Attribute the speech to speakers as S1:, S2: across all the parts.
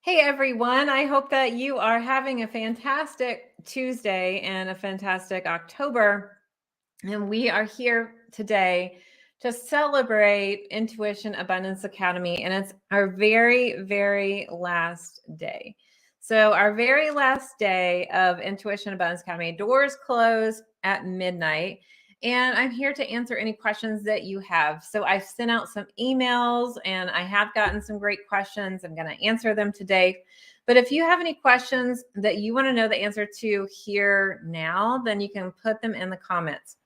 S1: Hey everyone, I hope that you are having a fantastic Tuesday and a fantastic October. And we are here today to celebrate Intuition Abundance Academy, and it's our very, very last day. So, our very last day of Intuition Abundance Academy, doors close at midnight. And I'm here to answer any questions that you have. So I've sent out some emails and I have gotten some great questions. I'm going to answer them today. But if you have any questions that you want to know the answer to here now, then you can put them in the comments.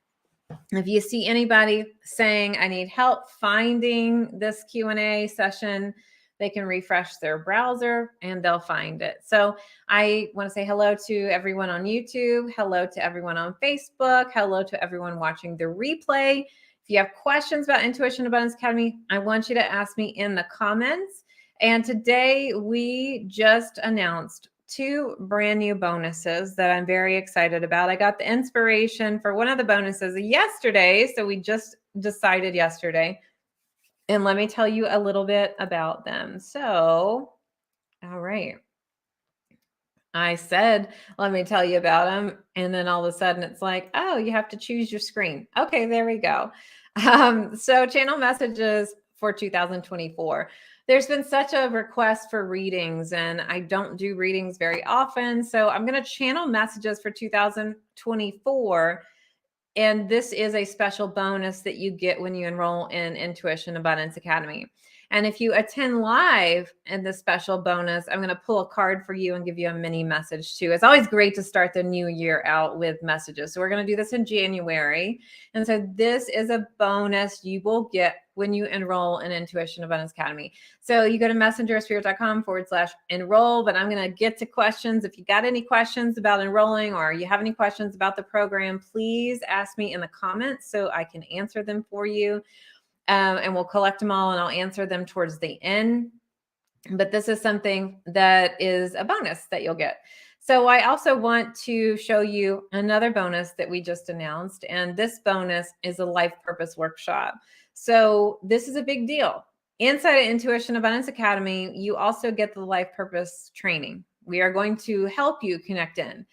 S1: If you see anybody saying, I need help finding this Q&A session, they can refresh their browser and they'll find it. So I want to say hello to everyone on YouTube, hello to everyone on Facebook, hello to everyone watching the replay. If you have questions about Intuition Abundance Academy, I want you to ask me in the comments. And today we just announced 2 brand new bonuses that I'm very excited about. I got the inspiration for one of the bonuses yesterday, so we just decided yesterday. And let me tell you a little bit about them. So, all right. I said, let me tell you about them. And then all of a sudden it's like, oh, you have to choose your screen. Okay, there we go. So channel messages for 2024. There's been such a request for readings and I don't do readings very often. So I'm going to channel messages for 2024. And this is a special bonus that you get when you enroll in Intuition Abundance Academy. And if you attend live in this special bonus, I'm going to pull a card for you and give you a mini message too. It's always great to start the new year out with messages. So we're going to do this in January. And so this is a bonus you will get when you enroll in Intuition Abundance Academy. So you go to messengerspirit.com/enroll, but I'm going to get to questions. If you got any questions about enrolling or you have any questions about the program, please ask me in the comments so I can answer them for you. And we'll collect them all and I'll answer them towards the end. But this is something that is a bonus that you'll get. So I also want to show you another bonus that we just announced. And this bonus is a life purpose workshop. So this is a big deal. Inside of Intuition Abundance Academy, you also get the life purpose training. We are going to help you connect in.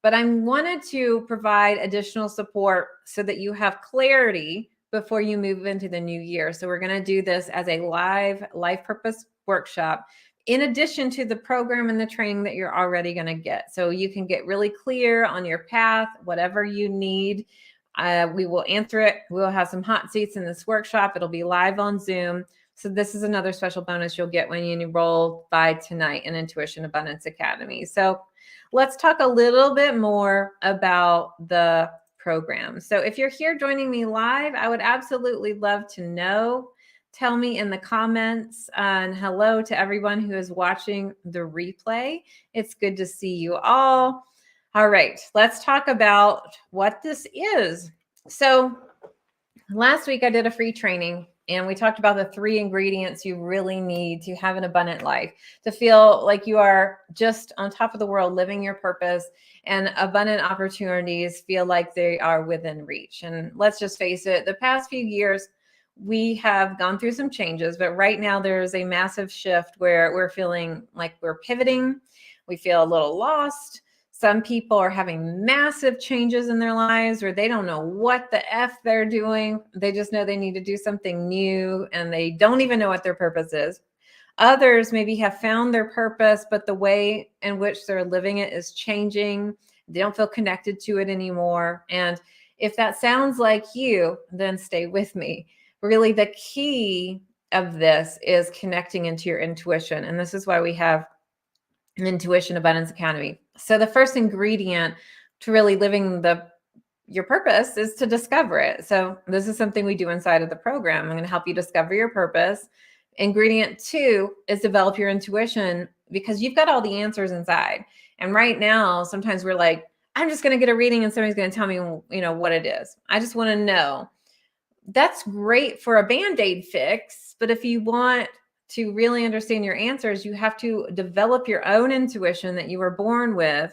S1: But I wanted to provide additional support so that you have clarity before you move into the new year. So we're going to do this as a live life purpose workshop in addition to the program and the training that you're already going to get. So you can get really clear on your path, whatever you need. We will answer it. We'll have some hot seats in this workshop. It'll be live on Zoom. So this is another special bonus you'll get when you enroll by tonight in Intuition Abundance Academy. So let's talk a little bit more about the program. So if you're here joining me live, I would absolutely love to know. Tell me in the comments, and hello to everyone who is watching the replay. It's good to see you all. All right, let's talk about what this is. So last week I did a free training and we talked about the 3 ingredients you really need to have an abundant life, to feel like you are just on top of the world, living your purpose, and abundant opportunities feel like they are within reach. And let's just face it, the past few years, we have gone through some changes, but right now there's a massive shift where we're feeling like we're pivoting. We feel a little lost. Some people are having massive changes in their lives where they don't know what the F they're doing. They just know they need to do something new and they don't even know what their purpose is. Others maybe have found their purpose, but the way in which they're living it is changing. They don't feel connected to it anymore. And if that sounds like you, then stay with me. Really, the key of this is connecting into your intuition. And this is why we have an Intuition Abundance Academy. So the first ingredient to really living your purpose is to discover it. So this is something we do inside of the program. I'm going to help you discover your purpose. Ingredient 2 is develop your intuition, because you've got all the answers inside. And right now, sometimes we're like, I'm just going to get a reading and somebody's going to tell me, what it is. I just want to know. That's great for a Band-Aid fix. But if you want to really understand your answers, you have to develop your own intuition that you were born with.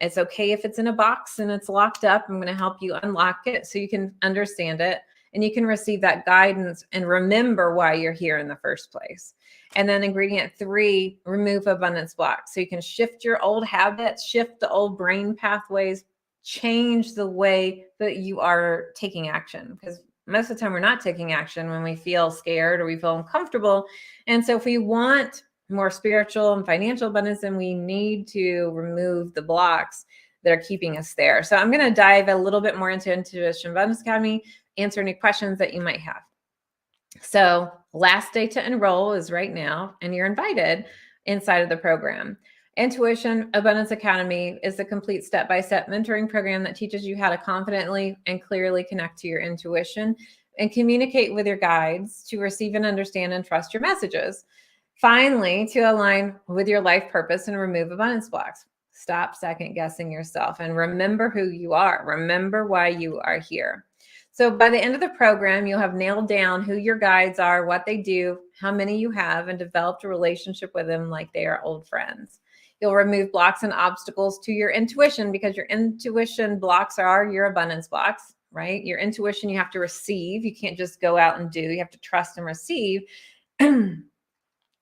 S1: It's okay if it's in a box and it's locked up. I'm going to help you unlock it so you can understand it. and you can receive that guidance and remember why you're here in the first place. And then ingredient 3, remove abundance blocks. So you can shift your old habits, shift the old brain pathways, change the way that you are taking action, because most of the time we're not taking action when we feel scared or we feel uncomfortable. And so if we want more spiritual and financial abundance, then we need to remove the blocks that are keeping us there. So I'm going to dive a little bit more into Intuition Abundance Academy, answer any questions that you might have. So last day to enroll is right now, and you're invited inside of the program. Intuition Abundance Academy is a complete step-by-step mentoring program that teaches you how to confidently and clearly connect to your intuition and communicate with your guides to receive and understand and trust your messages. Finally, to align with your life purpose and remove abundance blocks. Stop second guessing yourself and remember who you are. Remember why you are here. So by the end of the program, you'll have nailed down who your guides are, what they do, how many you have, and developed a relationship with them like they are old friends. You'll remove blocks and obstacles to your intuition, because your intuition blocks are your abundance blocks, right? Your intuition, you have to receive. You can't just go out and do. You have to trust and receive. And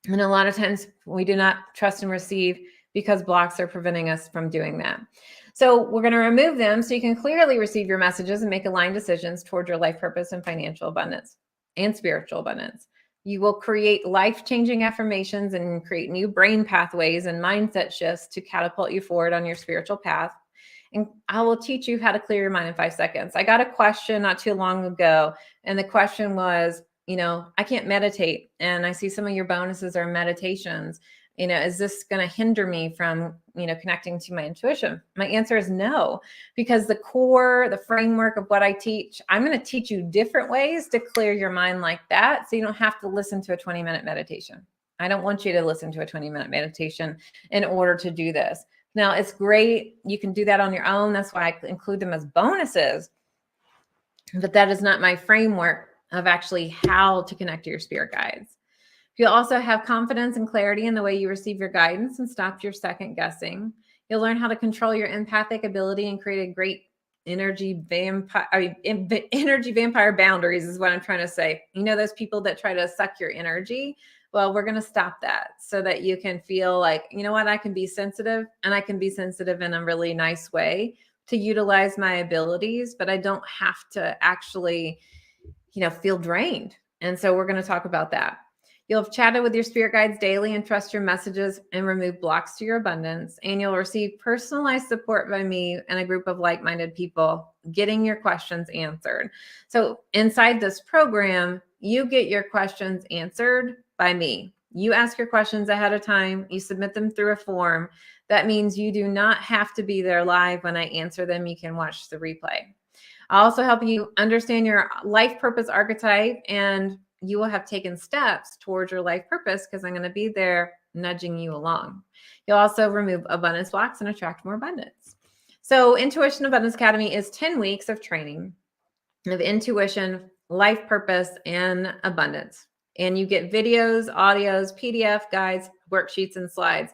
S1: a lot of times we do not trust and receive because blocks are preventing us from doing that. So we're going to remove them so you can clearly receive your messages and make aligned decisions toward your life purpose and financial abundance and spiritual abundance. You will create life-changing affirmations and create new brain pathways and mindset shifts to catapult you forward on your spiritual path. And I will teach you how to clear your mind in 5 seconds. I got a question not too long ago, and the question was, I can't meditate, and I see some of your bonuses are meditations. Is this going to hinder me from, connecting to my intuition? My answer is no, because the framework of what I teach, I'm going to teach you different ways to clear your mind like that. So you don't have to listen to a 20-minute meditation. I don't want you to listen to a 20-minute meditation in order to do this. Now, it's great. You can do that on your own. That's why I include them as bonuses. But that is not my framework of actually how to connect to your spirit guides. You'll also have confidence and clarity in the way you receive your guidance and stop your second guessing. You'll learn how to control your empathic ability and create a great energy vampire boundaries is what I'm trying to say. Those people that try to suck your energy. Well, we're going to stop that so that you can feel like, I can be sensitive, and I can be sensitive in a really nice way to utilize my abilities, but I don't have to actually, feel drained. And so we're going to talk about that. You'll have chatted with your spirit guides daily and trust your messages and remove blocks to your abundance. And you'll receive personalized support by me and a group of like-minded people getting your questions answered. So inside this program, you get your questions answered by me. You ask your questions ahead of time. You submit them through a form. That means you do not have to be there live when I answer them. You can watch the replay. I'll also help you understand your life purpose archetype, and you will have taken steps towards your life purpose because I'm going to be there nudging you along. You'll also remove abundance blocks and attract more abundance. So Intuition Abundance Academy is 10 weeks of training of intuition, life purpose, and abundance. And you get videos, audios, PDF guides, worksheets, and slides.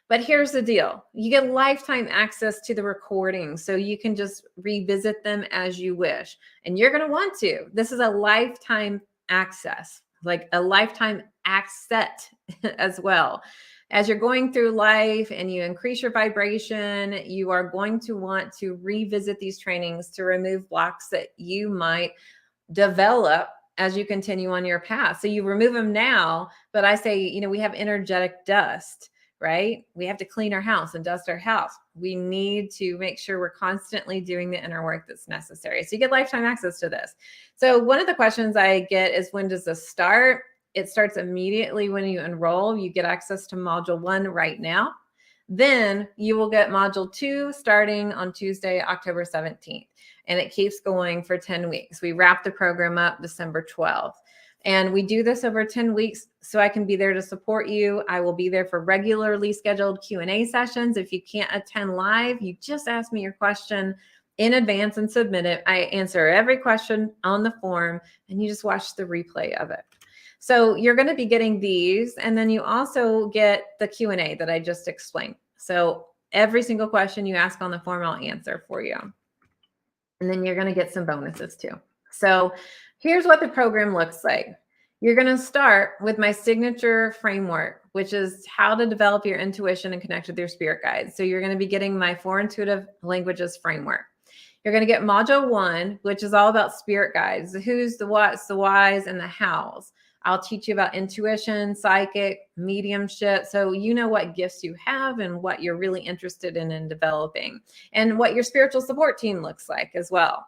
S1: But here's the deal. You get lifetime access to the recordings, so you can just revisit them as you wish. And you're going to want to. This is a lifetime access, like a lifetime asset as well. As you're going through life and you increase your vibration, you are going to want to revisit these trainings to remove blocks that you might develop as you continue on your path. So you remove them now, but I say, we have energetic dust, right? We have to clean our house and dust our house. We need to make sure we're constantly doing the inner work that's necessary. So you get lifetime access to this. So one of the questions I get is, when does this start? It starts immediately when you enroll. You get access to module 1 right now. Then you will get module 2 starting on Tuesday, October 17th. And it keeps going for 10 weeks. We wrap the program up December 12th. And we do this over 10 weeks so I can be there to support you. I will be there for regularly scheduled Q&A sessions. If you can't attend live, you just ask me your question in advance and submit it. I answer every question on the form, and you just watch the replay of it. So you're going to be getting these, and then you also get the Q&A that I just explained. So every single question you ask on the form, I'll answer for you. And then you're going to get some bonuses too. So Here's what the program looks like. You're going to start with my signature framework, which is how to develop your intuition and connect with your spirit guides. So you're going to be getting my 4 intuitive languages framework. You're going to get module 1, which is all about spirit guides, the who's, the what's, the whys, and the hows. I'll teach you about intuition, psychic, mediumship, so you know what gifts you have and what you're really interested in developing, and what your spiritual support team looks like as well.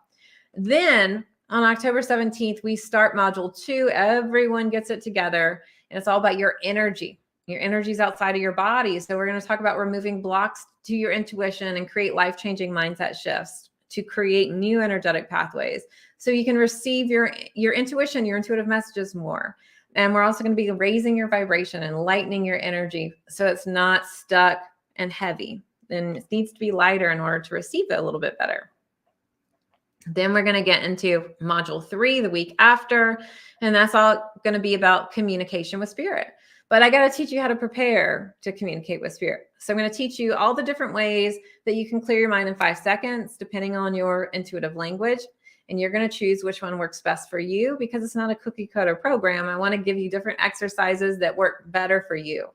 S1: Then on October 17th, we start module 2. Everyone gets it together, and it's all about your energy. Your energy is outside of your body. So we're going to talk about removing blocks to your intuition and create life-changing mindset shifts to create new energetic pathways so you can receive your intuition, your intuitive messages more. And we're also going to be raising your vibration and lightening your energy so it's not stuck and heavy. And it needs to be lighter in order to receive it a little bit better. Then we're going to get into module 3 the week after, and that's all going to be about communication with spirit. But I got to teach you how to prepare to communicate with spirit. So I'm going to teach you all the different ways that you can clear your mind in 5 seconds, depending on your intuitive language. And you're going to choose which one works best for you, because it's not a cookie cutter program. I want to give you different exercises that work better for you.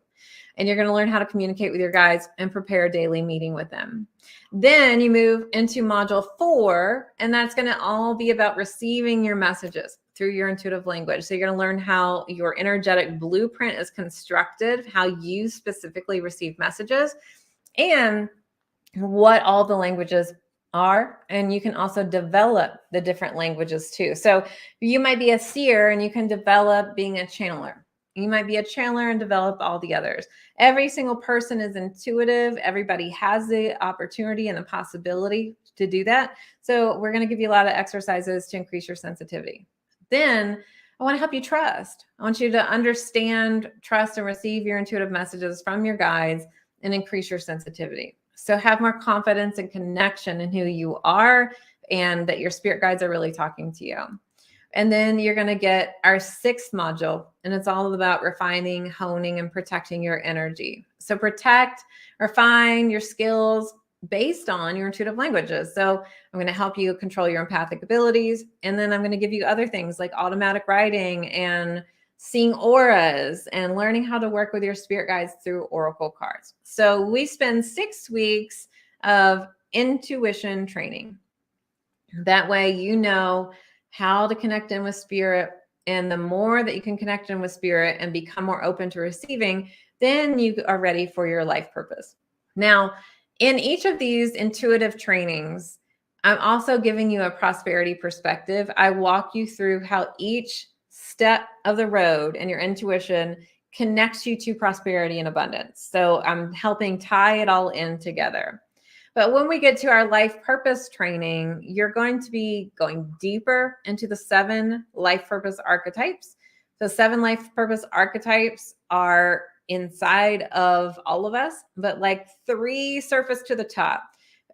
S1: And you're going to learn how to communicate with your guides and prepare a daily meeting with them. Then you move into module 4, and that's going to all be about receiving your messages through your intuitive language. So you're going to learn how your energetic blueprint is constructed, how you specifically receive messages, and what all the languages are. And you can also develop the different languages too. So you might be a seer and you can develop being a channeler. You might be a channeler and develop all the others. Every single person is intuitive. Everybody has the opportunity and the possibility to do that. So we're going to give you a lot of exercises to increase your sensitivity. Then I want to help you trust. I want you to understand, trust, and receive your intuitive messages from your guides and increase your sensitivity. So have more confidence and connection in who you are and that your spirit guides are really talking to you. And then you're going to get our 6th module, and it's all about refining, honing, and protecting your energy. So protect, refine your skills based on your intuitive languages. So I'm going to help you control your empathic abilities. And then I'm going to give you other things like automatic writing and seeing auras and learning how to work with your spirit guides through oracle cards. So we spend 6 weeks of intuition training. That way, you know how to connect in with spirit. And the more that you can connect in with spirit and become more open to receiving, then you are ready for your life purpose. Now, in each of these intuitive trainings, I'm also giving you a prosperity perspective. I walk you through how each step of the road and your intuition connects you to prosperity and abundance. So I'm helping tie it all in together. But when we get to our life purpose training, you're going to be going deeper into the 7 life purpose archetypes. The 7 life purpose archetypes are inside of all of us, but like 3 surface to the top.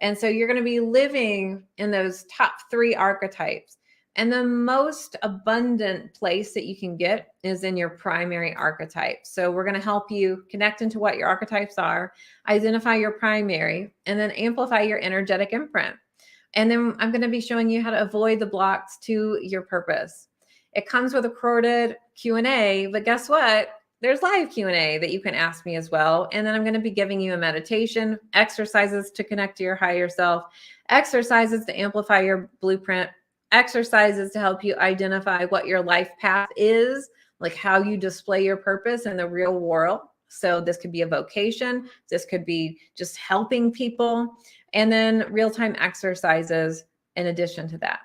S1: And so you're going to be living in those top 3 archetypes. And the most abundant place that you can get is in your primary archetype. So we're going to help you connect into what your archetypes are, identify your primary, and then amplify your energetic imprint. And then I'm going to be showing you how to avoid the blocks to your purpose. It comes with a recorded Q&A, but guess what? There's live Q&A that you can ask me as well. And then I'm going to be giving you a meditation, exercises to connect to your higher self, exercises to amplify your blueprint, exercises to help you identify what your life path is, like how you display your purpose in the real world. So this could be a vocation. This could be just helping people. And then real-time exercises in addition to that.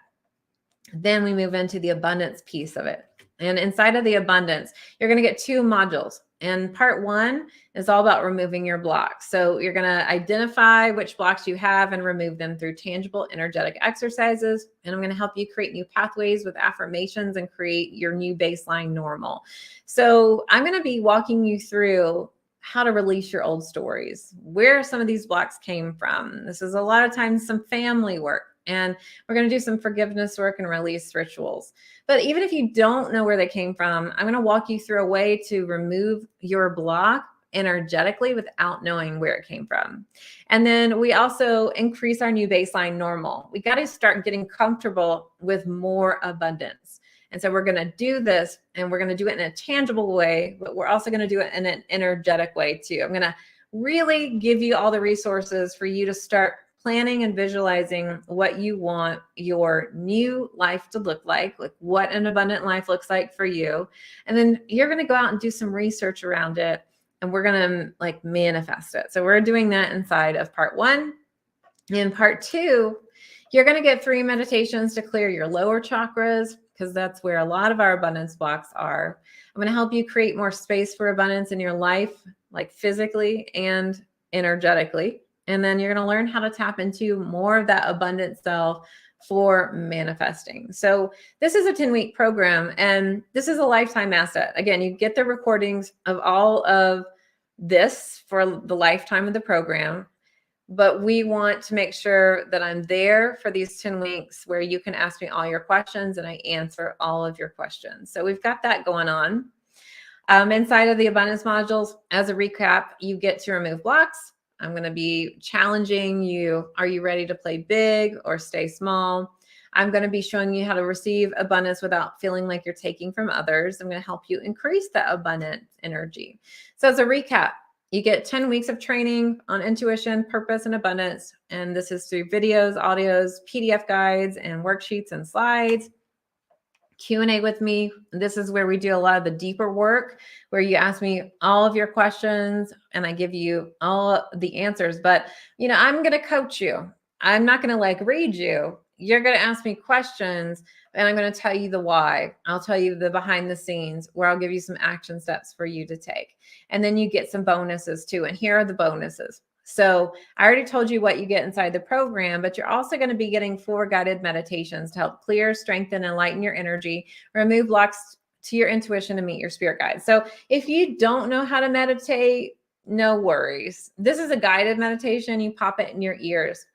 S1: Then we move into the abundance piece of it. And inside of the abundance, you're going to get 2 modules. And part 1 is all about removing your blocks. So you're going to identify which blocks you have and remove them through tangible energetic exercises. And I'm going to help you create new pathways with affirmations and create your new baseline normal. So I'm going to be walking you through how to release your old stories, where some of these blocks came from. This is a lot of times some family work. And we're going to do some forgiveness work and release rituals. But even if you don't know where they came from, I'm going to walk you through a way to remove your block energetically without knowing where it came from. And then we also increase our new baseline normal. We got to start getting comfortable with more abundance. And so we're going to do this, and we're going to do it in a tangible way, but we're also going to do it in an energetic way too. I'm going to really give you all the resources for you to start planning and visualizing what you want your new life to look like what an abundant life looks like for you. And then you're going to go out and do some research around it, and we're going to like manifest it. So we're doing that inside of part 1. In part 2, you're going to get 3 meditations to clear your lower chakras, because that's where a lot of our abundance blocks are. I'm going to help you create more space for abundance in your life, like physically and energetically. And then you're going to learn how to tap into more of that abundant self for manifesting. So this is a 10-week program, and this is a lifetime asset. Again, you get the recordings of all of this for the lifetime of the program. But we want to make sure that I'm there for these 10 weeks where you can ask me all your questions and I answer all of your questions. So we've got that going on. Inside of the abundance modules, as a recap, you get to remove blocks. I'm going to be challenging you. Are you ready to play big or stay small? I'm going to be showing you how to receive abundance without feeling like you're taking from others. I'm going to help you increase that abundant energy. So as a recap, you get 10 weeks of training on intuition, purpose, and abundance. And this is through videos, audios, PDF guides, and worksheets and slides. Q&A with me. This is where we do a lot of the deeper work, where you ask me all of your questions and I give you all the answers. But, I'm going to coach you. I'm not going to like read you. You're going to ask me questions, and I'm going to tell you the why. I'll tell you the behind the scenes, where I'll give you some action steps for you to take. And then you get some bonuses too. And here are the bonuses. So I already told you what you get inside the program, but you're also going to be getting 4 guided meditations to help clear, strengthen, and lighten your energy, remove blocks to your intuition, and meet your spirit guides. So if you don't know how to meditate, no worries. This is a guided meditation. You pop it in your ears.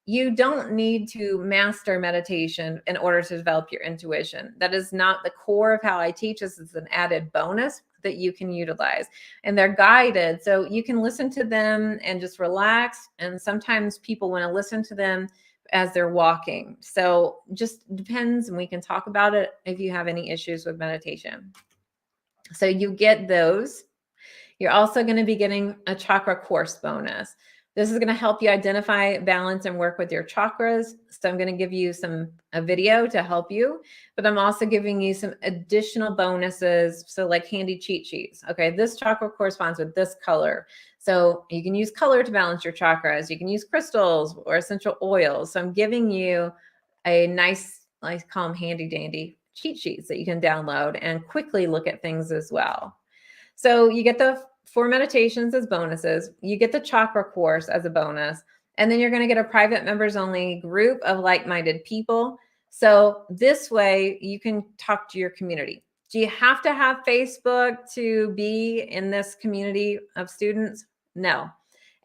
S1: You don't need to master meditation in order to develop your intuition. That is not the core of how I teach. This is an added bonus that you can utilize. And they're guided, so you can listen to them and just relax. And sometimes people want to listen to them as they're walking. So just depends, and we can talk about it if you have any issues with meditation. So you get those. You're also going to be getting a chakra course bonus. This is going to help you identify, balance, and work with your chakras. So I'm going to give you a video to help you, but I'm also giving you some additional bonuses. So like handy cheat sheets. Okay, this chakra corresponds with this color. So you can use color to balance your chakras. You can use crystals or essential oils. So I'm giving you a nice, I call them handy dandy cheat sheets that you can download and quickly look at things as well. So you get the 4 meditations as bonuses. You get the chakra course as a bonus. And then you're going to get a private members only group of like-minded people. So this way you can talk to your community. Do you have to have Facebook to be in this community of students? No.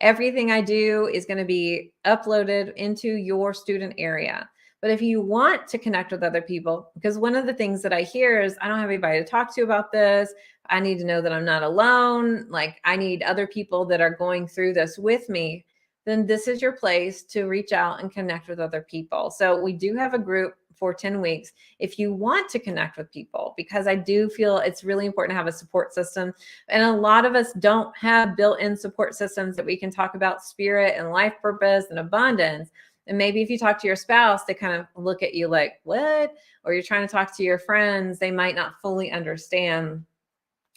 S1: Everything I do is going to be uploaded into your student area. But if you want to connect with other people, because one of the things that I hear is, I don't have anybody to talk to about this. I need to know that I'm not alone. Like, I need other people that are going through this with me. Then this is your place to reach out and connect with other people. So we do have a group for 10 weeks if you want to connect with people, because I do feel it's really important to have a support system. And a lot of us don't have built-in support systems that we can talk about spirit and life purpose and abundance. And maybe if you talk to your spouse, they kind of look at you like, what? Or you're trying to talk to your friends, they might not fully understand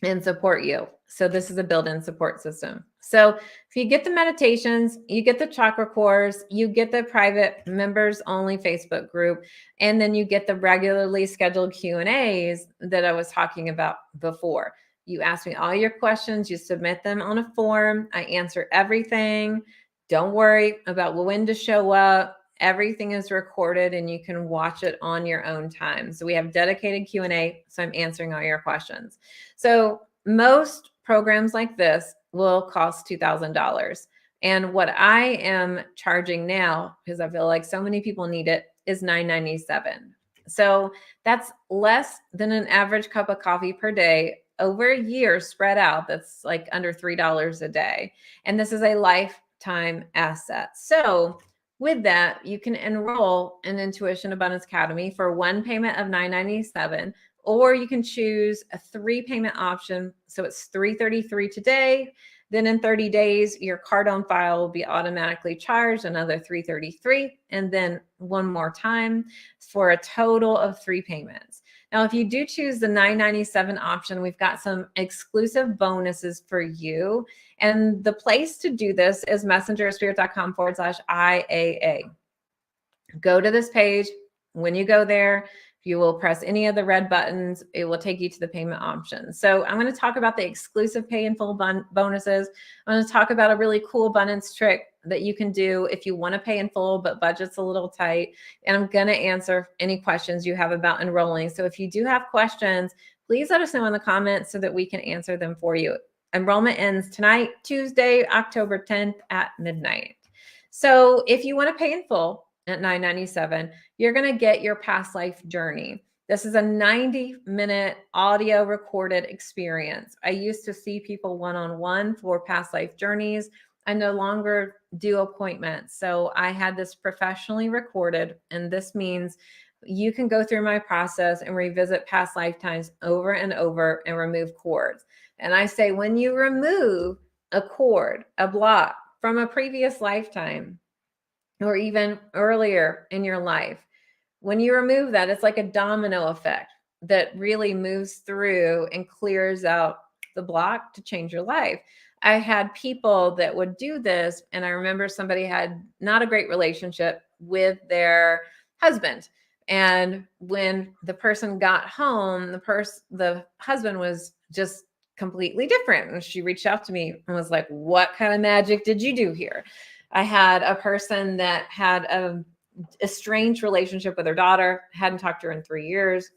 S1: and support you. So this is a built-in support system. So if you get the meditations, you get the chakra course, you get the private members only Facebook group, and then you get the regularly scheduled Q&As that I was talking about before. You ask me all your questions, you submit them on a form, I answer everything. Don't worry about when to show up. Everything is recorded and you can watch it on your own time. So we have dedicated Q&A, so I'm answering all your questions. So most programs like this will cost $2,000. And what I am charging now, because I feel like so many people need it, is $9.97. So that's less than an average cup of coffee per day over a year spread out. That's like under $3 a day. And this is a lifetime asset. So With that, you can enroll in Intuition Abundance Academy for one payment of $997, or you can choose a 3-payment option. So it's $333 today. Then in 30 days, your card on file will be automatically charged another $333, and then one more time for a total of 3 payments. Now, if you do choose the $997 option, we've got some exclusive bonuses for you. And the place to do this is messengerspirit.com/IAA. Go to this page. When you go there, you will press any of the red buttons. It will take you to the payment options. So I'm going to talk about the exclusive pay in full bonuses. I'm going to talk about a really cool abundance trick that you can do if you want to pay in full, but budget's a little tight. And I'm going to answer any questions you have about enrolling. So if you do have questions, please let us know in the comments so that we can answer them for you. Enrollment ends tonight, Tuesday, October 10th at midnight. So if you want to pay in full at $997, you're going to get your past life journey. This is a 90-minute audio recorded experience. I used to see people one-on-one for past life journeys. I no longer do appointments. So I had this professionally recorded, and this means you can go through my process and revisit past lifetimes over and over and remove cords. And I say, when you remove a cord, a block from a previous lifetime, or even earlier in your life, when you remove that, it's like a domino effect that really moves through and clears out the block to change your life. I had people that would do this, and I remember somebody had not a great relationship with their husband. And when the person got home, the husband was just completely different. And she reached out to me and was like, "What kind of magic did you do here?" I had a person that had a estranged relationship with her daughter, hadn't talked to her in 3 years.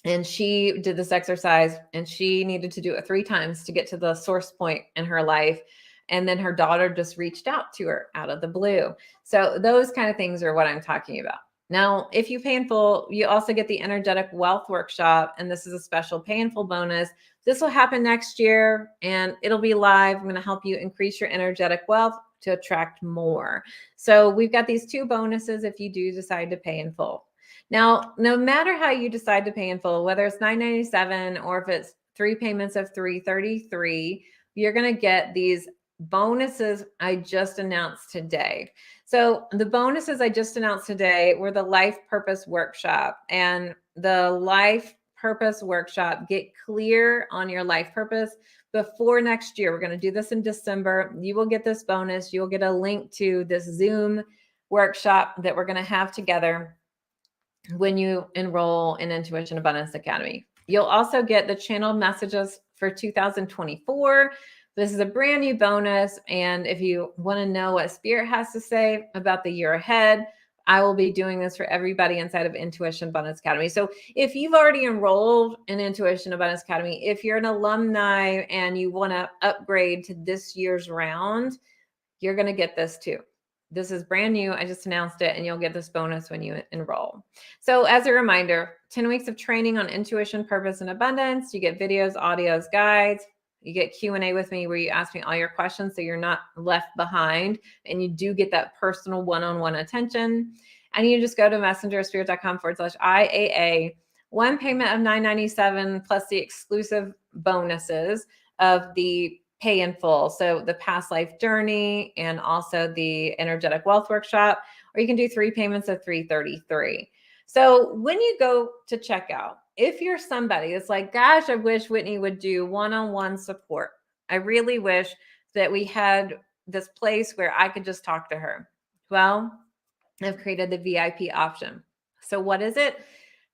S1: And she did this exercise, and she needed to do it 3 times to get to the source point in her life. And then her daughter just reached out to her out of the blue. So those kind of things are what I'm talking about. Now, if you pay in full, you also get the Energetic Wealth Workshop, and this is a special pay in full bonus. This will happen next year, and it'll be live. I'm going to help you increase your energetic wealth to attract more. So we've got these 2 bonuses if you do decide to pay in full. Now, no matter how you decide to pay in full, whether it's $997 or if it's 3 payments of $333, you're going to get these bonuses I just announced today. So the bonuses I just announced today were the Life Purpose Workshop. And the Life Purpose Workshop, get clear on your life purpose before next year. We're going to do this in December. You will get this bonus. You'll get a link to this Zoom workshop that we're going to have together when you enroll in Intuition Abundance Academy. You'll also get the channeled messages for 2024. This is a brand new bonus. And if you want to know what Spirit has to say about the year ahead, I will be doing this for everybody inside of Intuition Abundance Academy. So if you've already enrolled in Intuition Abundance Academy, if you're an alumni and you want to upgrade to this year's round, you're going to get this too. This is brand new. I just announced it, and you'll get this bonus when you enroll. So as a reminder, 10 weeks of training on intuition, purpose, and abundance. You get videos, audios, guides. You get Q&A with me where you ask me all your questions so you're not left behind, and you do get that personal one-on-one attention. And you just go to messengerspirit.com/IAA. One payment of $997 plus the exclusive bonuses of the pay in full. So the past life journey and also the energetic wealth workshop, or you can do 3 payments of $333. So when you go to checkout, if you're somebody that's like, gosh, I wish Whitney would do one-on-one support. I really wish that we had this place where I could just talk to her. Well, I've created the VIP option. So what is it?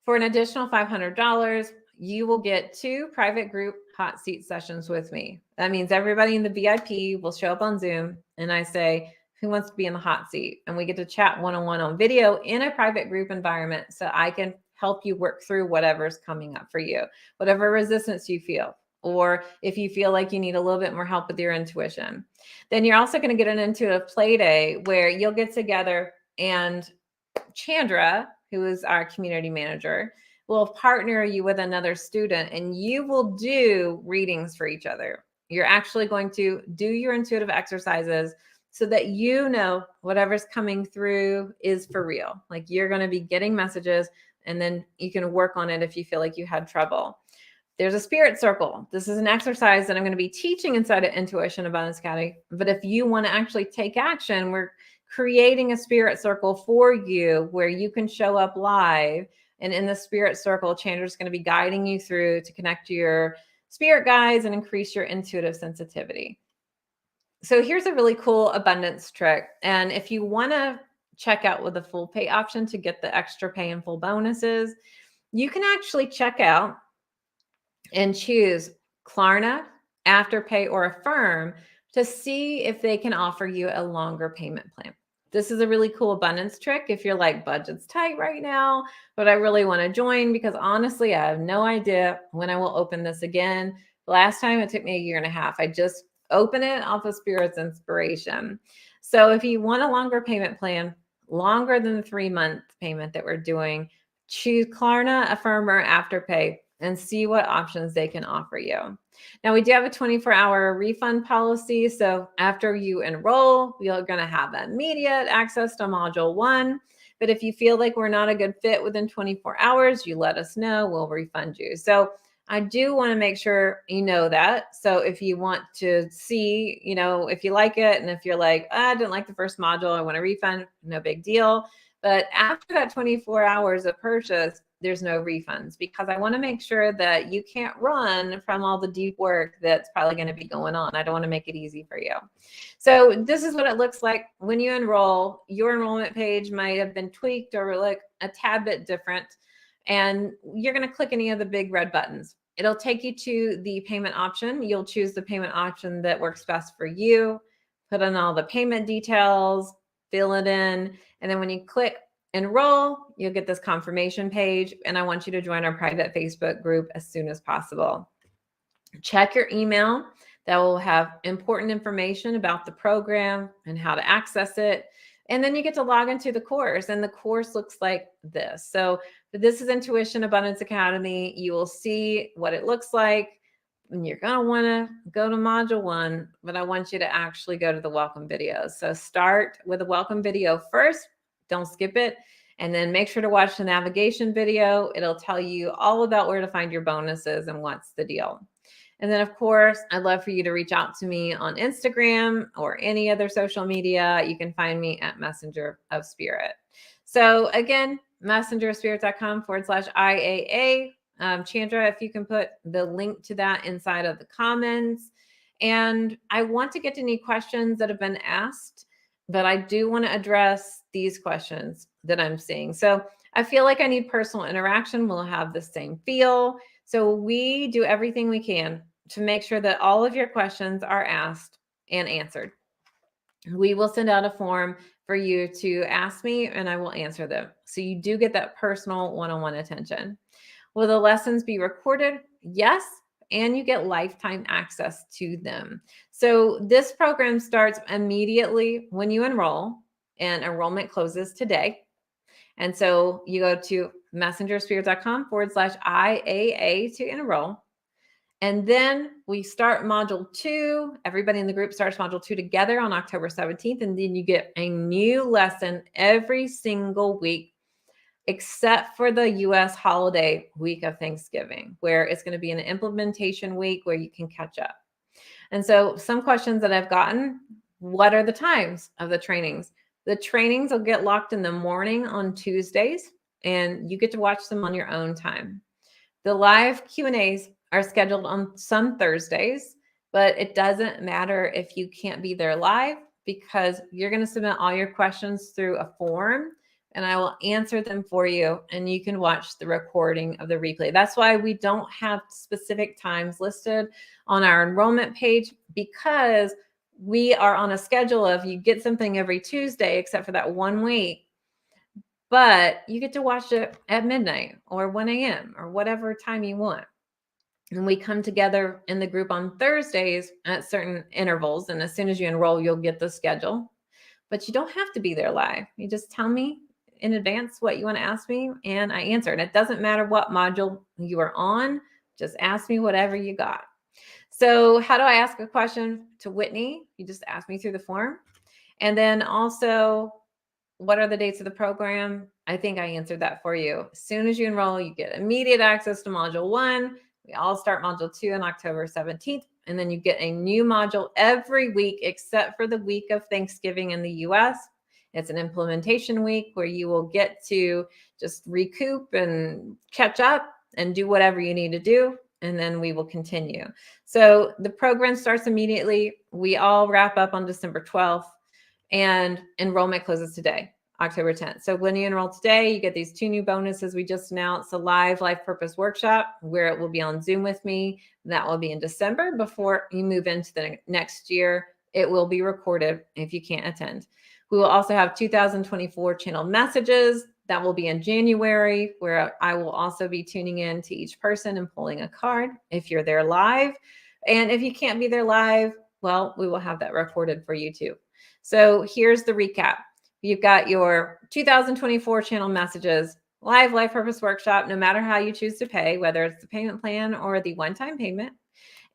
S1: For an additional $500, you will get 2 private group hot seat sessions with me. That means everybody in the VIP will show up on Zoom, and I say, who wants to be in the hot seat? And we get to chat one-on-one on video in a private group environment so I can help you work through whatever's coming up for you, whatever resistance you feel, or if you feel like you need a little bit more help with your intuition. Then you're also going to get into a play day where you'll get together, and Chandra, who is our community manager, will partner you with another student, and you will do readings for each other. You're actually going to do your intuitive exercises so that you know whatever's coming through is for real. Like you're going to be getting messages, and then you can work on it if you feel like you had trouble. There's a spirit circle. This is an exercise that I'm going to be teaching inside of Intuition Abundance Academy. But if you want to actually take action, we're creating a spirit circle for you where you can show up live. And in the spirit circle, Chandra's going to be guiding you through to connect to your spirit guides and increase your intuitive sensitivity. So here's a really cool abundance trick. And if you want to check out with the full pay option to get the extra pay and full bonuses, you can actually check out and choose Klarna, Afterpay, or Affirm to see if they can offer you a longer payment plan. This is a really cool abundance trick if you're like, budget's tight right now, but I really want to join because honestly, I have no idea when I will open this again. Last time it took me 1.5 years. I just opened it off of Spirit's inspiration. So if you want a longer payment plan, longer than the 3-month payment that we're doing, choose Klarna, Affirm, or Afterpay and see what options they can offer you. Now, we do have a 24-hour refund policy. So after you enroll, you're going to have immediate access to Module 1. But if you feel like we're not a good fit within 24 hours, you let us know. We'll refund you. So I do want to make sure you know that. So if you want to see, if you like it, and if you're like, I didn't like the first module, I want a refund, no big deal. But after that 24 hours of purchase, there's no refunds because I want to make sure that you can't run from all the deep work that's probably going to be going on. I don't want to make it easy for you. So this is what it looks like when you enroll. Your enrollment page might have been tweaked or like a tad bit different. And you're going to click any of the big red buttons. It'll take you to the payment option. You'll choose the payment option that works best for you, put in all the payment details, fill it in. And then when you click enroll, you'll get this confirmation page. And I want you to join our private Facebook group as soon as possible. Check your email. That will have important information about the program and how to access it. And then you get to log into the course, and the course looks like this. So this is Intuition Abundance Academy. You will see what it looks like. And you're going to want to go to Module 1, but I want you to actually go to the welcome videos. So start with a welcome video first. Don't skip it. And then make sure to watch the navigation video. It'll tell you all about where to find your bonuses and what's the deal. And then, of course, I'd love for you to reach out to me on Instagram or any other social media. You can find me at Messenger of Spirit. So again, messengerspirit.com/IAA. Chandra, if you can put the link to that inside of the comments. And I want to get to any questions that have been asked, but I do want to address these questions that I'm seeing. So I feel like I need personal interaction. We'll have the same feel. So we do everything we can to make sure that all of your questions are asked and answered. We will send out a form for you to ask me, and I will answer them. So you do get that personal one-on-one attention. Will the lessons be recorded? Yes. And you get lifetime access to them. So this program starts immediately when you enroll, and enrollment closes today. And so you go to messengerspirit.com/IAA to enroll. And then we start Module 2. Everybody in the group starts Module 2 together on October 17th. And then you get a new lesson every single week, except for the US holiday week of Thanksgiving, where it's going to be an implementation week where you can catch up. And so some questions that I've gotten, what are the times of the trainings? The trainings will get locked in the morning on Tuesdays, and you get to watch them on your own time. The live Q&As are scheduled on some Thursdays, but it doesn't matter if you can't be there live because you're going to submit all your questions through a form, and I will answer them for you, and you can watch the recording of the replay. That's why we don't have specific times listed on our enrollment page, because we are on a schedule of you get something every Tuesday, except for that 1 week, but you get to watch it at midnight or 1 a.m. or whatever time you want. And we come together in the group on Thursdays at certain intervals. And as soon as you enroll, you'll get the schedule, but you don't have to be there live. You just tell me in advance what you want to ask me, and I answer. And it doesn't matter what module you are on, just ask me whatever you got. So how do I ask a question to Whitney? You just ask me through the form. And then also, what are the dates of the program? I think I answered that for you. As soon as you enroll, you get immediate access to Module 1. We all start Module 2 on October 17th. And then you get a new module every week except for the week of Thanksgiving in the US. It's an implementation week where you will get to just recoup and catch up and do whatever you need to do. And then we will continue. So the program starts immediately. We all wrap up on December 12th. And enrollment closes today, October 10th. So when you enroll today, you get these 2 new bonuses we just announced: a live life purpose workshop where it will be on Zoom with me. That will be in December before you move into the next year. It will be recorded if you can't attend. We will also have 2024 channel messages. That will be in January, where I will also be tuning in to each person and pulling a card if you're there live. And if you can't be there live, well, we will have that recorded for you too. So here's the recap. You've got your 2024 channel messages, live life purpose workshop, no matter how you choose to pay, whether it's the payment plan or the one-time payment.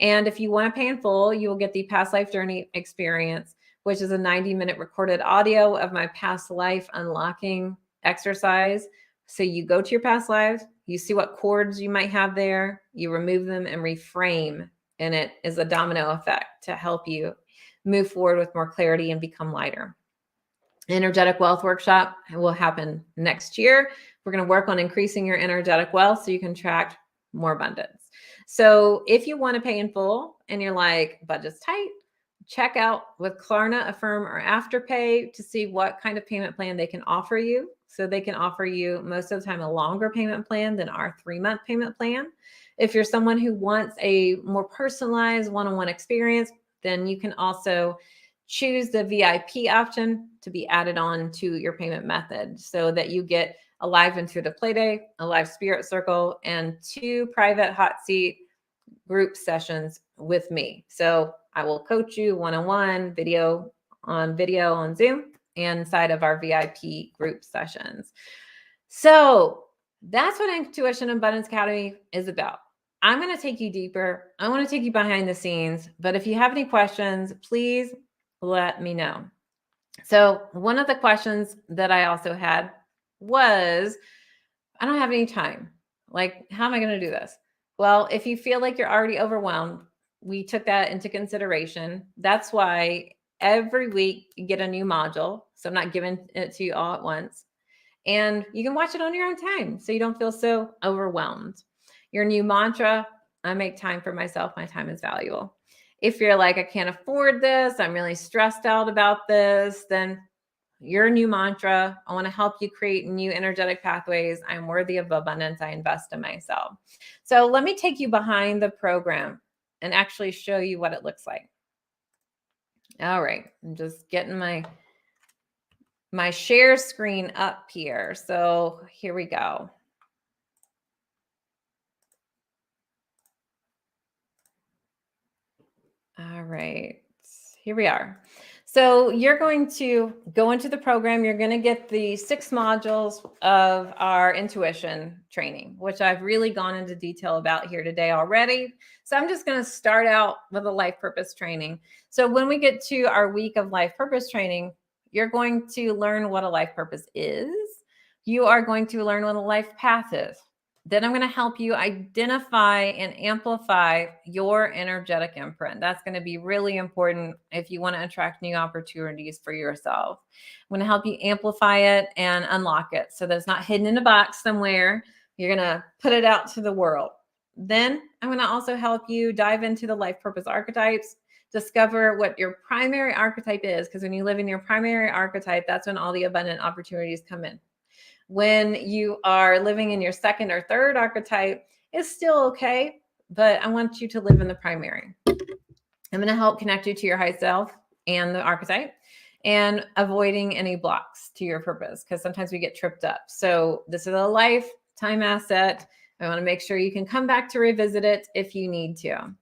S1: And if you want to pay in full, you will get the past life journey experience, which is a 90-minute recorded audio of my past life unlocking exercise. So you go to your past lives, you see what cords you might have there, you remove them and reframe, and it is a domino effect to help you move forward with more clarity and become lighter. Energetic wealth workshop will happen next year. We're going to work on increasing your energetic wealth so you can attract more abundance. So if you want to pay in full and you're like, budget's tight, check out with Klarna, Affirm, or Afterpay to see what kind of payment plan they can offer you. So they can offer you most of the time a longer payment plan than our 3-month payment plan. If you're someone who wants a more personalized one-on-one experience, then you can also choose the VIP option to be added on to your payment method so that you get a live intuitive play day, a live spirit circle, and 2 private hot seat group sessions with me. So I will coach you one-on-one, video on Zoom, and inside of our VIP group sessions. So that's what Intuition Abundance Academy is about. I'm going to take you deeper. I want to take you behind the scenes, but if you have any questions, please let me know. So one of the questions that I also had was, I don't have any time. Like, how am I going to do this? Well, if you feel like you're already overwhelmed, we took that into consideration. That's why every week you get a new module. So I'm not giving it to you all at once. And you can watch it on your own time so you don't feel so overwhelmed. Your new mantra: I make time for myself. My time is valuable. If you're like, I can't afford this, I'm really stressed out about this, then your new mantra: I want to help you create new energetic pathways. I'm worthy of abundance. I invest in myself. So let me take you behind the program and actually show you what it looks like. All right. I'm just getting my share screen up here. So here we go. All right, here we are. So you're going to go into the program. You're going to get the 6 modules of our intuition training, which I've really gone into detail about here today already. So I'm just going to start out with a life purpose training. So when we get to our week of life purpose training, you're going to learn what a life purpose is. You are going to learn what a life path is. Then I'm going to help you identify and amplify your energetic imprint. That's going to be really important if you want to attract new opportunities for yourself. I'm going to help you amplify it and unlock it so that it's not hidden in a box somewhere. You're going to put it out to the world. Then I'm going to also help you dive into the life purpose archetypes, discover what your primary archetype is, because when you live in your primary archetype, that's when all the abundant opportunities come in. When you are living in your second or third archetype, it's still okay, but I want you to live in the primary. I'm going to help connect you to your high self and the archetype, and avoiding any blocks to your purpose, because sometimes we get tripped up. So this is a lifetime asset. I want to make sure you can come back to revisit it if you need to.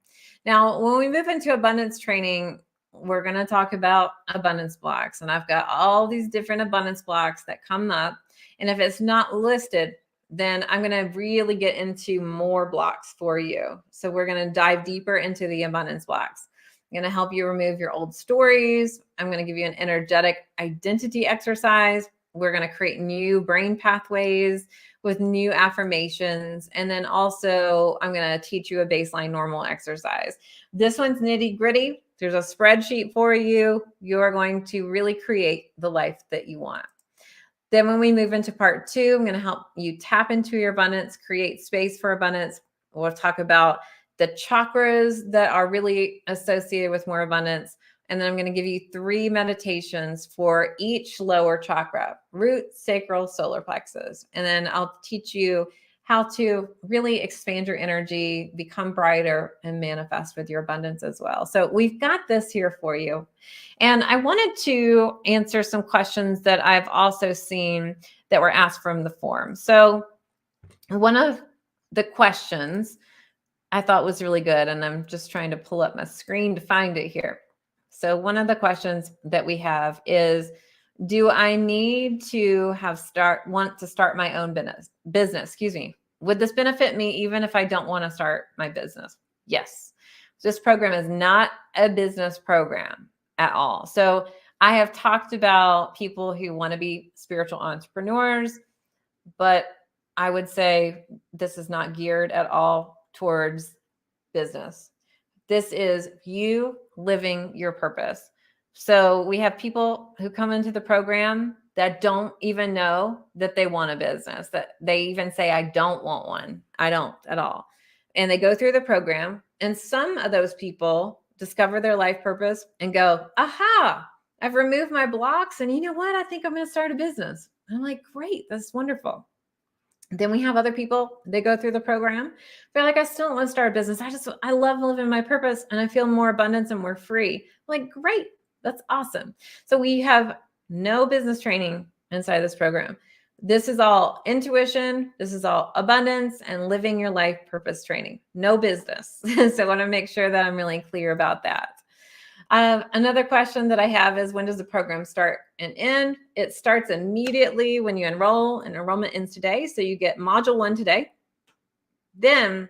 S1: Now, when we move into abundance training, we're going to talk about abundance blocks. And I've got all these different abundance blocks that come up. And if it's not listed, then I'm going to really get into more blocks for you. So we're going to dive deeper into the abundance blocks. I'm going to help you remove your old stories. I'm going to give you an energetic identity exercise. We're going to create new brain pathways with new affirmations. And then also I'm going to teach you a baseline normal exercise. This one's nitty gritty. There's a spreadsheet for you. You are going to really create the life that you want. Then when we move into part 2, I'm going to help you tap into your abundance, create space for abundance. We'll talk about the chakras that are really associated with more abundance. And then I'm going to give you 3 meditations for each lower chakra: root, sacral, solar plexus. And then I'll teach you how to really expand your energy, become brighter, and manifest with your abundance as well. So we've got this here for you. And I wanted to answer some questions that I've also seen that were asked from the forum. So one of the questions I thought was really good, and I'm just trying to pull up my screen to find it here. So one of the questions that we have is, do I need to want to start my own business, would this benefit me even if I don't want to start my business? Yes. This program is not a business program at all. So I have talked about people who want to be spiritual entrepreneurs, but I would say this is not geared at all towards business. This is you living your purpose. So we have people who come into the program that don't even know that they want a business, that they even say, I don't want one. I don't at all. And they go through the program, and some of those people discover their life purpose and go, aha, I've removed my blocks. And you know what? I think I'm going to start a business. I'm like, great. That's wonderful. Then we have other people, they go through the program. They're like, I still don't want to start a business. I love living my purpose and I feel more abundance and more free. I'm like, great. That's awesome. So we have no business training inside this program. This is all intuition. This is all abundance and living your life purpose training. No business. So I want to make sure that I'm really clear about that. Another question that I have is, when does the program start and end? It starts immediately when you enroll, and enrollment ends today. So you get module 1 today. Then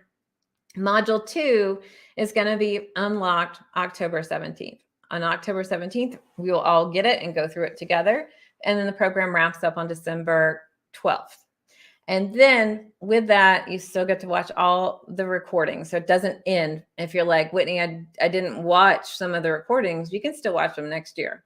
S1: module 2 is going to be unlocked October 17th. On October 17th, we will all get it and go through it together. And then the program wraps up on December 12th. And then with that, you still get to watch all the recordings. So it doesn't end. If you're like, Whitney, I didn't watch some of the recordings, you can still watch them next year.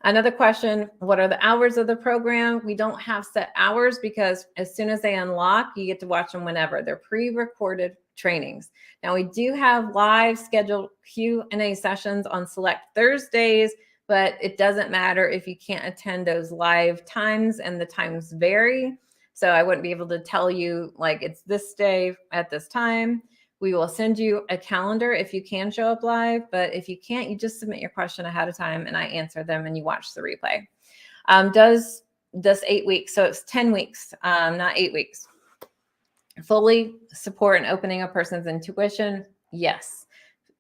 S1: Another question, what are the hours of the program? We don't have set hours because as soon as they unlock, you get to watch them whenever. They're pre-recorded trainings. Now we do have live scheduled Q&A sessions on select Thursdays, but it doesn't matter if you can't attend those live times, and the times vary. So I wouldn't be able to tell you like it's this day at this time. We will send you a calendar if you can show up live, but if you can't, you just submit your question ahead of time and I answer them and you watch the replay. Does this 8 weeks, so it's 10 weeks, not 8 weeks. Fully support in opening a person's intuition? Yes.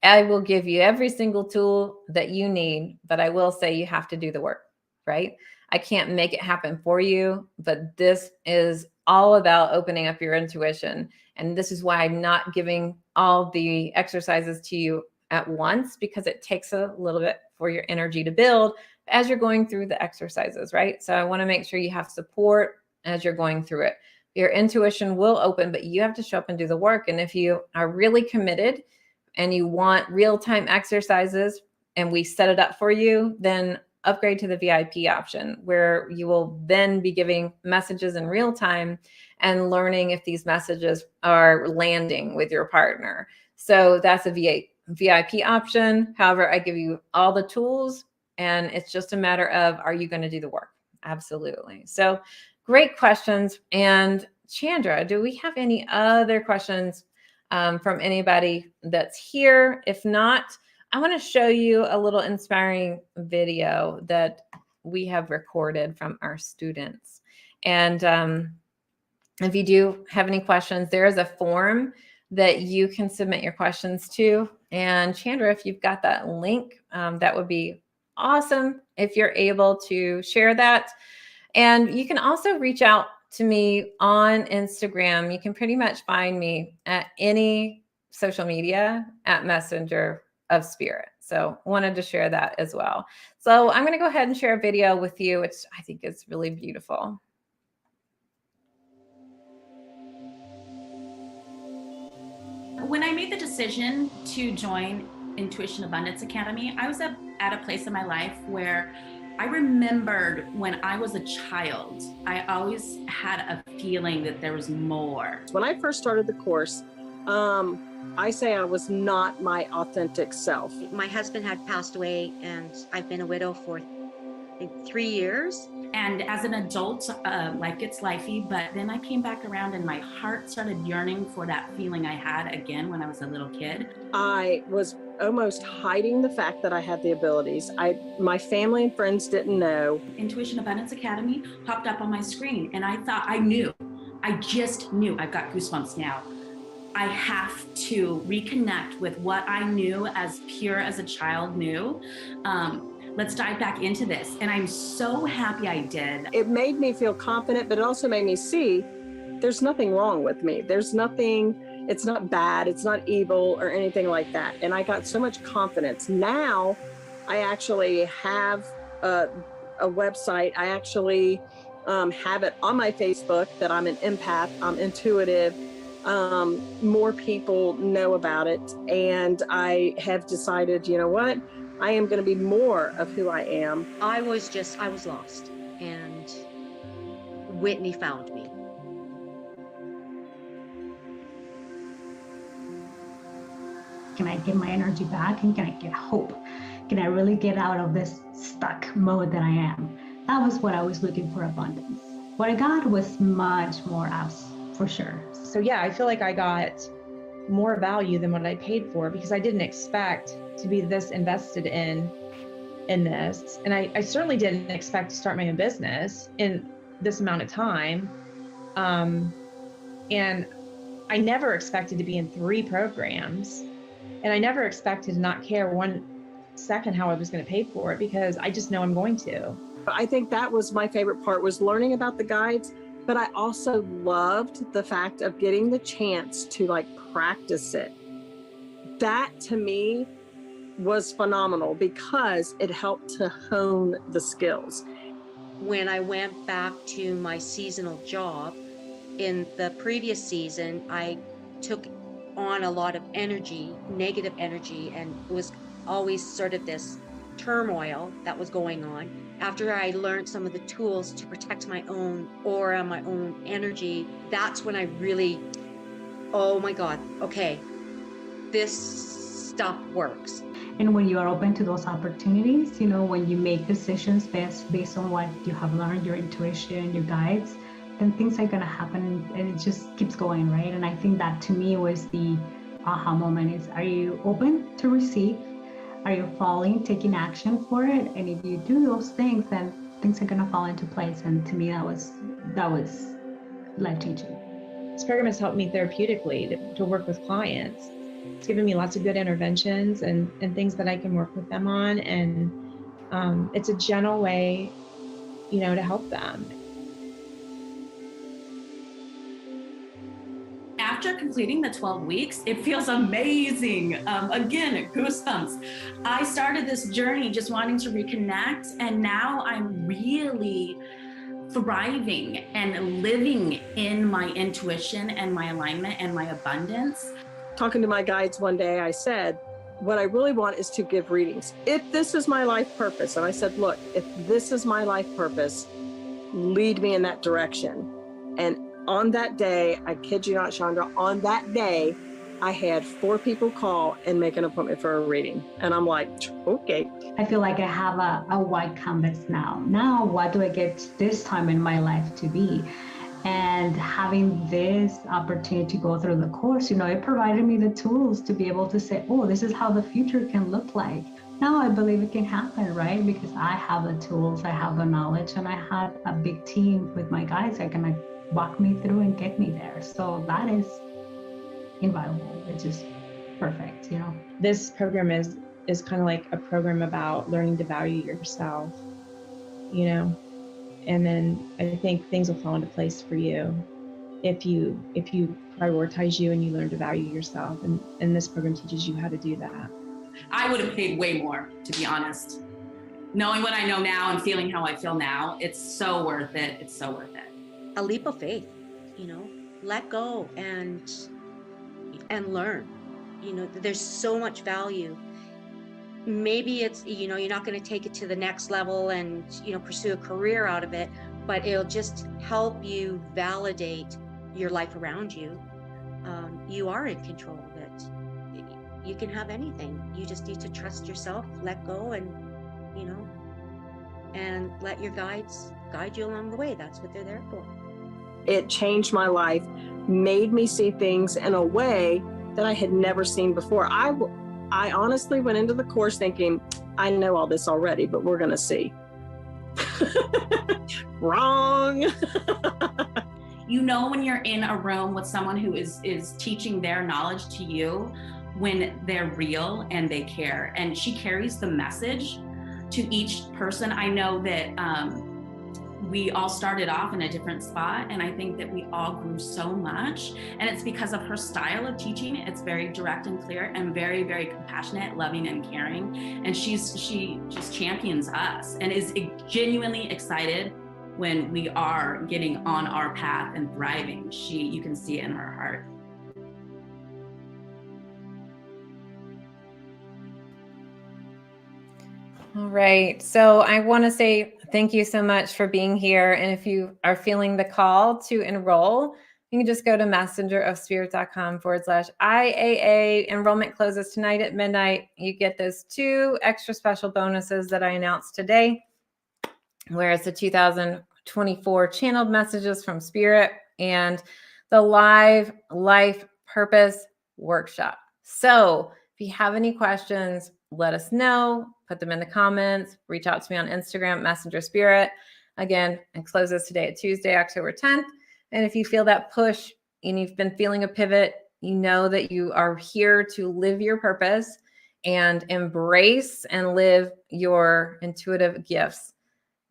S1: I will give you every single tool that you need, but I will say you have to do the work, right? I can't make it happen for you, but this is all about opening up your intuition. And this is why I'm not giving all the exercises to you at once, because it takes a little bit for your energy to build as you're going through the exercises, right? So I want to make sure you have support as you're going through it. Your intuition will open, but you have to show up and do the work. And if you are really committed and you want real-time exercises and we set it up for you, then upgrade to the VIP option, where you will then be giving messages in real time and learning if these messages are landing with your partner. So that's a VIP option. However, I give you all the tools and it's just a matter of, are you going to do the work? Absolutely. So great questions. And Chandra, do we have any other questions from anybody that's here? If not, I want to show you a little inspiring video that we have recorded from our students. And if you do have any questions, there is a form that you can submit your questions to. And Chandra, if you've got that link, that would be awesome if you're able to share that. And you can also reach out to me on Instagram. You can pretty much find me at any social media at Messenger of Spirit. So wanted to share that as well. So I'm going to go ahead and share a video with you, which I think is really beautiful.
S2: When I made the decision to join Intuition Abundance Academy, I was at a place in my life where I remembered when I was a child, I always had a feeling that there was more.
S3: When I first started the course, I say I was not my authentic self.
S4: My husband had passed away, and I've been a widow for I think 3 years.
S2: And as an adult, life gets lifey, but then I came back around and my heart started yearning for that feeling I had again when I was a little kid.
S3: I was almost hiding the fact that I had the abilities. My family and friends didn't know.
S2: Intuition Abundance Academy popped up on my screen, and I thought I just knew, I've got goosebumps now. I have to reconnect with what I knew as pure as a child knew. Let's dive back into this. And I'm so happy I did.
S3: It made me feel confident, but it also made me see there's nothing wrong with me. There's nothing, it's not bad, it's not evil or anything like that. And I got so much confidence. Now I actually have a website. I actually have it on my Facebook that I'm an empath, I'm intuitive. More people know about it. And I have decided, you know what? I am going to be more of who I am.
S4: I was lost, and Whitney found me.
S5: Can I get my energy back, and can I get hope? Can I really get out of this stuck mode that I am? That was what I was looking for, abundance. What I got was much more abs, for sure.
S6: So yeah, I feel like I got more value than what I paid for, because I didn't expect to be this invested in this. And I certainly didn't expect to start my own business in this amount of time. And I never expected to be in 3 programs. And I never expected to not care 1 second how I was going to pay for it, because I just know I'm going to.
S3: I think that was my favorite part, was learning about the guides. But I also loved the fact of getting the chance to practice it. That to me was phenomenal, because it helped to hone the skills.
S4: When I went back to my seasonal job in the previous season, I took on a lot of energy, negative energy, and it was always sort of this turmoil that was going on. After I learned some of the tools to protect my own aura, my own energy, that's when I really, oh my God, okay, this stuff works.
S5: And when you are open to those opportunities, when you make decisions based on what you have learned, your intuition, your guides, then things are going to happen, and it just keeps going, right? And I think that to me was the aha moment is, are you open to receive? Are you following, taking action for it? And if you do those things, then things are going to fall into place. And to me, that was life-changing.
S6: This program has helped me therapeutically to work with clients. It's given me lots of good interventions and things that I can work with them on. And it's a gentle way, to help them.
S2: After completing the 12 weeks, it feels amazing. Again, goosebumps. I started this journey just wanting to reconnect, and now I'm really thriving and living in my intuition and my alignment and my abundance.
S3: Talking to my guides one day, I said, what I really want is to give readings. If this is my life purpose, and I said, look, if this is my life purpose, lead me in that direction. And on that day, I kid you not, Chandra, on that day, I had 4 people call and make an appointment for a reading. And I'm like, okay.
S5: I feel like I have a white canvas now. Now, what do I get this time in my life to be? And having this opportunity to go through the course, it provided me the tools to be able to say, oh, this is how the future can look like. Now I believe it can happen, right? Because I have the tools, I have the knowledge, and I had a big team with my guides that can walk me through and get me there. So that is invaluable. It's just perfect,
S6: This program is kind of like a program about learning to value yourself, and then I think things will fall into place for you if you prioritize you and you learn to value yourself. And this program teaches you how to do that.
S2: I would have paid way more, to be honest. Knowing what I know now and feeling how I feel now, it's so worth it. It's so worth it.
S4: A leap of faith, let go and learn. There's so much value. Maybe it's, you're not going to take it to the next level and, pursue a career out of it, but it'll just help you validate your life around you. You are in control of it. You can have anything. You just need to trust yourself, let go, and and let your guides guide you along the way. That's what they're there for.
S3: It changed my life, made me see things in a way that I had never seen before. I honestly went into the course thinking, I know all this already, but we're going to see. Wrong.
S2: When you're in a room with someone who is teaching their knowledge to you, when they're real and they care, and she carries the message to each person. I know that we all started off in a different spot, and I think that we all grew so much, and it's because of her style of teaching. It's very direct and clear and very, very compassionate, loving, and caring, and she just champions us and is genuinely excited when we are getting on our path and thriving. You can see it in her heart.
S1: All right. So I want to say thank you so much for being here. And if you are feeling the call to enroll, you can just go to messengerofspirit.com/IAA. Enrollment closes tonight at midnight. You get those 2 extra special bonuses that I announced today, where it's the 2024 channeled messages from Spirit and the live life purpose workshop. So if you have any questions, let us know. Put them in the comments. Reach out to me on Instagram, Messenger Spirit. Again, it closes today at Tuesday, October 10th. And if you feel that push and you've been feeling a pivot, you know that you are here to live your purpose and embrace and live your intuitive gifts,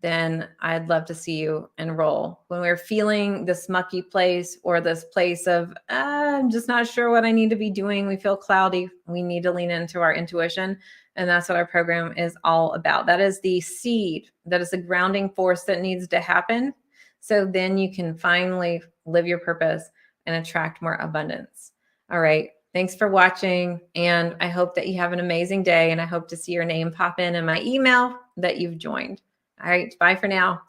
S1: then I'd love to see you enroll. When we're feeling this mucky place or this place of, I'm just not sure what I need to be doing, we feel cloudy, we need to lean into our intuition. And that's what our program is all about. That is the seed, that is the grounding force that needs to happen. So then you can finally live your purpose and attract more abundance. All right. Thanks for watching. And I hope that you have an amazing day. And I hope to see your name pop in my email that you've joined. All right. Bye for now.